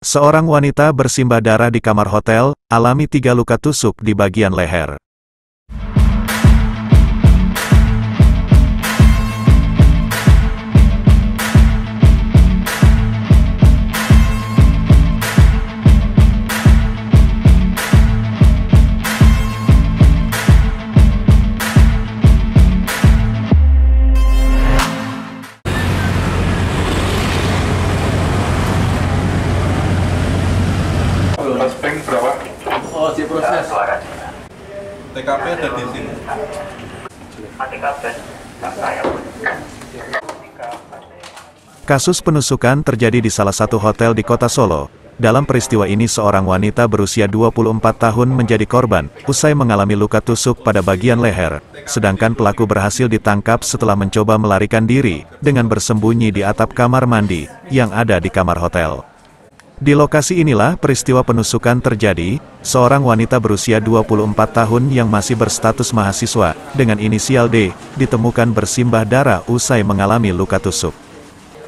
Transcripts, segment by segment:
Seorang wanita bersimbah darah di kamar hotel, alami 3 luka tusuk di bagian leher. Suspek berapa? Oh, di proses. TKP ada di sini. Kasus penusukan terjadi di salah satu hotel di kota Solo. Dalam peristiwa ini seorang wanita berusia 24 tahun menjadi korban, usai mengalami luka tusuk pada bagian leher, sedangkan pelaku berhasil ditangkap setelah mencoba melarikan diri, dengan bersembunyi di atap kamar mandi, yang ada di kamar hotel. Di lokasi inilah peristiwa penusukan terjadi, seorang wanita berusia 24 tahun yang masih berstatus mahasiswa, dengan inisial D, ditemukan bersimbah darah usai mengalami luka tusuk.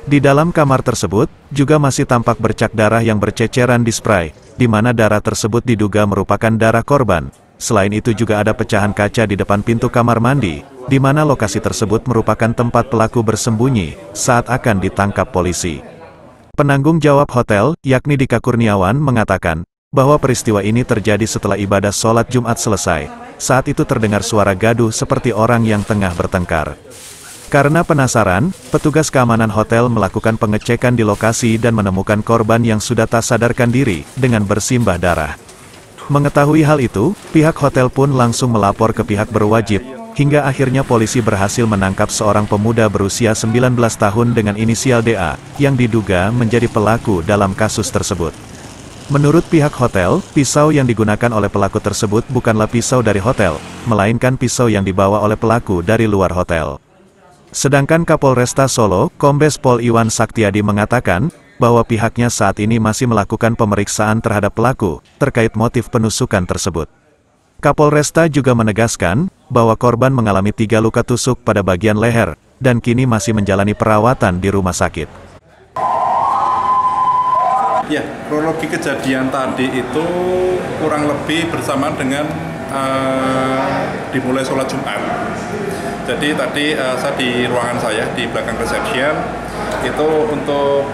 Di dalam kamar tersebut, juga masih tampak bercak darah yang berceceran di spray, di mana darah tersebut diduga merupakan darah korban. Selain itu juga ada pecahan kaca di depan pintu kamar mandi, di mana lokasi tersebut merupakan tempat pelaku bersembunyi, saat akan ditangkap polisi. Penanggung jawab hotel, yakni Dika Kurniawan, mengatakan, bahwa peristiwa ini terjadi setelah ibadah sholat Jumat selesai. Saat itu terdengar suara gaduh seperti orang yang tengah bertengkar. Karena penasaran, petugas keamanan hotel melakukan pengecekan di lokasi dan menemukan korban yang sudah tak sadarkan diri, dengan bersimbah darah. Mengetahui hal itu, pihak hotel pun langsung melapor ke pihak berwajib, hingga akhirnya polisi berhasil menangkap seorang pemuda berusia 19 tahun dengan inisial DA, yang diduga menjadi pelaku dalam kasus tersebut. Menurut pihak hotel, pisau yang digunakan oleh pelaku tersebut bukanlah pisau dari hotel, melainkan pisau yang dibawa oleh pelaku dari luar hotel. Sedangkan Kapolresta Solo, Kombes Pol Iwan Saktiadi mengatakan, bahwa pihaknya saat ini masih melakukan pemeriksaan terhadap pelaku, terkait motif penusukan tersebut. Kapolresta juga menegaskan, bahwa korban mengalami 3 luka tusuk pada bagian leher, dan kini masih menjalani perawatan di rumah sakit. Ya, kronologi kejadian tadi itu kurang lebih bersamaan dengan dimulai sholat Jumat. Jadi tadi saya di ruangan saya, di belakang reception, itu untuk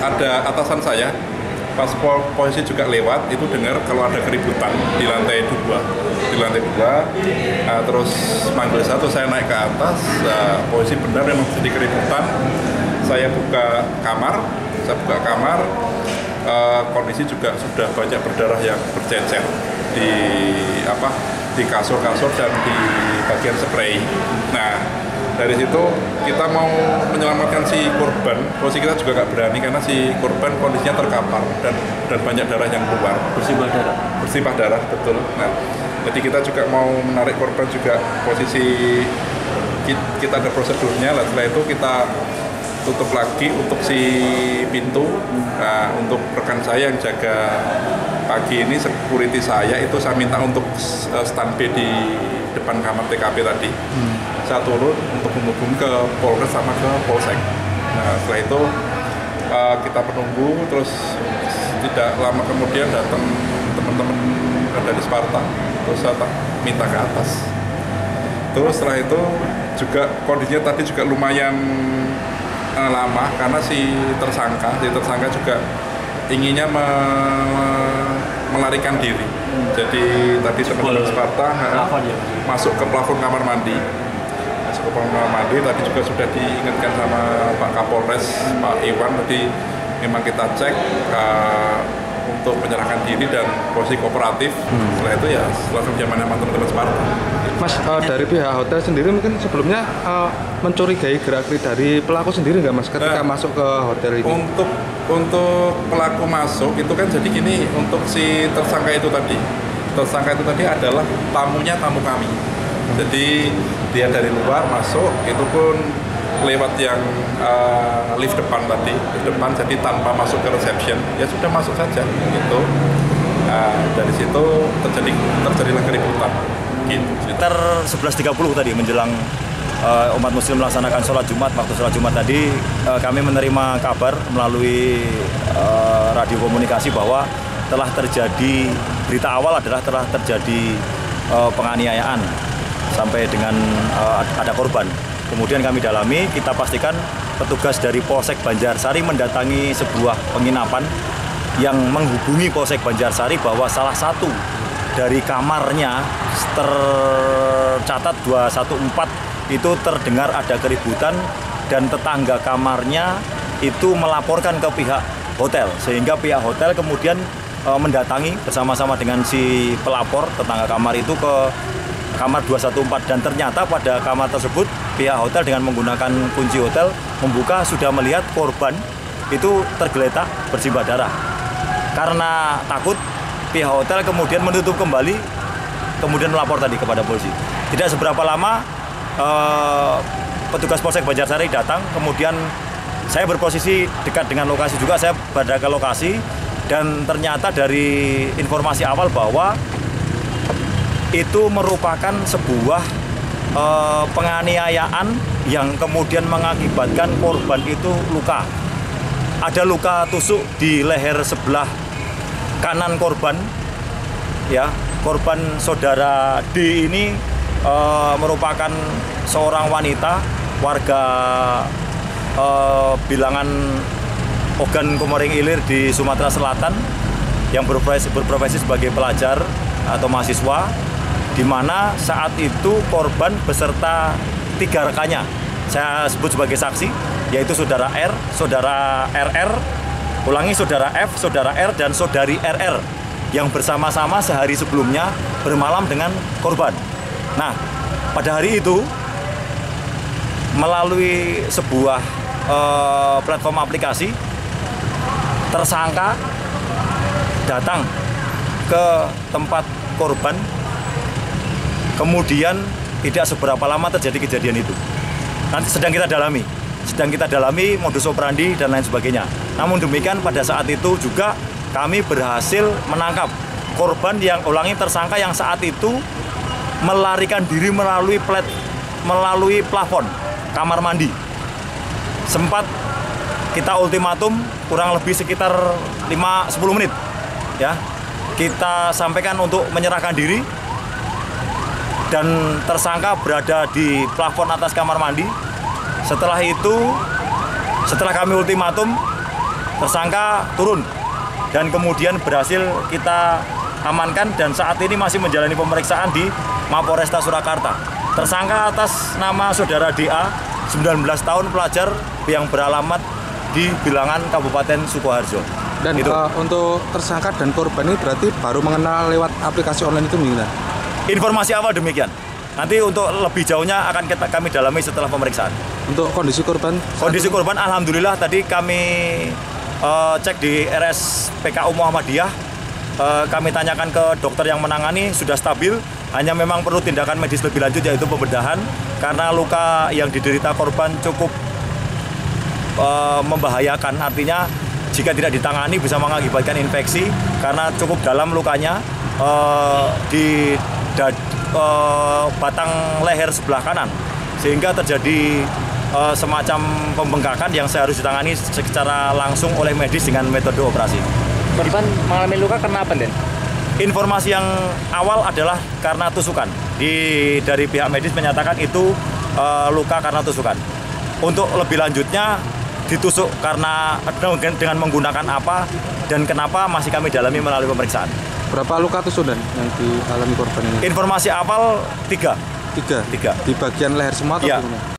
ada atasan saya, pas polisi juga lewat, itu dengar kalau ada keributan di lantai 2, terus manggil saya naik ke atas, polisi benar memang jadi keributan, saya buka kamar, kondisi juga sudah banyak berdarah yang bercecer di kasur-kasur dan di bagian spray. Nah, dari situ kita mau menyelamatkan si korban, posisi kita juga nggak berani karena si korban kondisinya terkapar dan banyak darah yang keluar. Bersimbah darah, betul. Nah, jadi kita juga mau menarik korban juga, posisi kita ada prosedurnya. Setelah itu kita tutup lagi untuk si pintu. Nah, untuk rekan saya yang jaga pagi ini, security saya itu saya minta untuk standby di depan kamar TKP tadi. Saya turun untuk menghubung ke Polres sama ke Polsek. Nah, setelah itu kita menunggu, terus tidak lama kemudian datang teman-teman dari Sparta, terus saya minta ke atas. Terus setelah itu juga kondisinya tadi juga lumayan lama karena si tersangka juga inginnya melarikan diri. Jadi tadi teman-teman Sparta masuk ke plafon kamar mandi. Tadi juga sudah diingatkan sama Pak Kapolres, Pak Iwan, tadi memang kita cek untuk menyerahkan diri dan posisi kooperatif. Setelah itu ya langsung diamankan teman-teman Sparta. Mas, dari pihak hotel sendiri mungkin sebelumnya mencurigai gerak-gerik dari pelaku sendiri nggak, Mas, ketika masuk ke hotel ini? Untuk pelaku masuk itu kan jadi gini, untuk si tersangka itu tadi adalah tamu kami. Jadi dia dari luar masuk, itu pun lewat yang lift depan, jadi tanpa masuk ke reception, ya sudah masuk saja gitu. Dari situ terjadilah keributan. Sekitar 11.30 tadi menjelang umat muslim melaksanakan sholat Jumat. Waktu sholat Jumat tadi kami menerima kabar melalui radio komunikasi bahwa telah terjadi, berita awal adalah telah terjadi penganiayaan sampai dengan ada korban. Kemudian kami dalami, kita pastikan petugas dari Polsek Banjarsari mendatangi sebuah penginapan yang menghubungi Polsek Banjarsari bahwa salah satu dari kamarnya tercatat 214 itu terdengar ada keributan dan tetangga kamarnya itu melaporkan ke pihak hotel, sehingga pihak hotel kemudian mendatangi bersama-sama dengan si pelapor tetangga kamar itu ke kamar 214, dan ternyata pada kamar tersebut pihak hotel dengan menggunakan kunci hotel membuka, sudah melihat korban itu tergeletak bersimbah darah. Karena takut, pihak hotel kemudian menutup kembali, kemudian melapor tadi kepada polisi. Tidak seberapa lama petugas Polsek Banjarsari datang, kemudian saya berposisi dekat dengan lokasi juga, saya berada ke lokasi, dan ternyata dari informasi awal bahwa itu merupakan sebuah penganiayaan yang kemudian mengakibatkan korban itu luka. Ada luka tusuk di leher sebelah kanan korban. Ya, korban saudara D ini merupakan seorang wanita warga bilangan Ogan Komering Ilir di Sumatera Selatan yang berprofesi sebagai pelajar atau mahasiswa, di mana saat itu korban beserta 3 rekannya, saya sebut sebagai saksi, yaitu saudara R, saudara RR, saudara F, saudara R, dan saudari RR, yang bersama-sama sehari sebelumnya bermalam dengan korban. Nah, pada hari itu melalui sebuah platform aplikasi, tersangka datang ke tempat korban. Kemudian tidak seberapa lama terjadi kejadian itu. Nanti sedang kita dalami modus operandi dan lain sebagainya. Namun demikian pada saat itu juga kami berhasil menangkap korban yang tersangka yang saat itu melarikan diri melalui plafon kamar mandi. Sempat kita ultimatum kurang lebih sekitar 5-10 menit. Ya. Kita sampaikan untuk menyerahkan diri, dan tersangka berada di plafon atas kamar mandi. Setelah itu, setelah kami ultimatum, tersangka turun dan kemudian berhasil kita amankan, dan saat ini masih menjalani pemeriksaan di Mapolresta Surakarta. Tersangka atas nama saudara DA, 19 tahun, pelajar yang beralamat di Bilangan Kabupaten Sukoharjo. Dan untuk tersangka dan korban ini berarti baru mengenal lewat aplikasi online itu gimana? Informasi awal demikian. Nanti untuk lebih jauhnya akan kami dalami setelah pemeriksaan. Untuk kondisi korban? Kondisi korban alhamdulillah tadi kami cek di RSPKU Muhammadiyah. Kami tanyakan ke dokter yang menangani, sudah stabil. Hanya memang perlu tindakan medis lebih lanjut, yaitu pembedahan, karena luka yang diderita korban cukup membahayakan. Artinya jika tidak ditangani bisa mengakibatkan infeksi karena cukup dalam lukanya di batang leher sebelah kanan, sehingga terjadi semacam pembengkakan yang seharusnya ditangani secara langsung oleh medis dengan metode operasi. Korban mengalami luka karena apa, Den? Informasi yang awal adalah karena tusukan. Dari pihak medis menyatakan itu luka karena tusukan. Untuk lebih lanjutnya ditusuk karena dengan menggunakan apa dan kenapa masih kami dalami melalui pemeriksaan. Berapa luka tusuk, Dan, yang dialami korban ini? Informasi awal 3. 3? Di bagian leher semua atau ya. Gimana?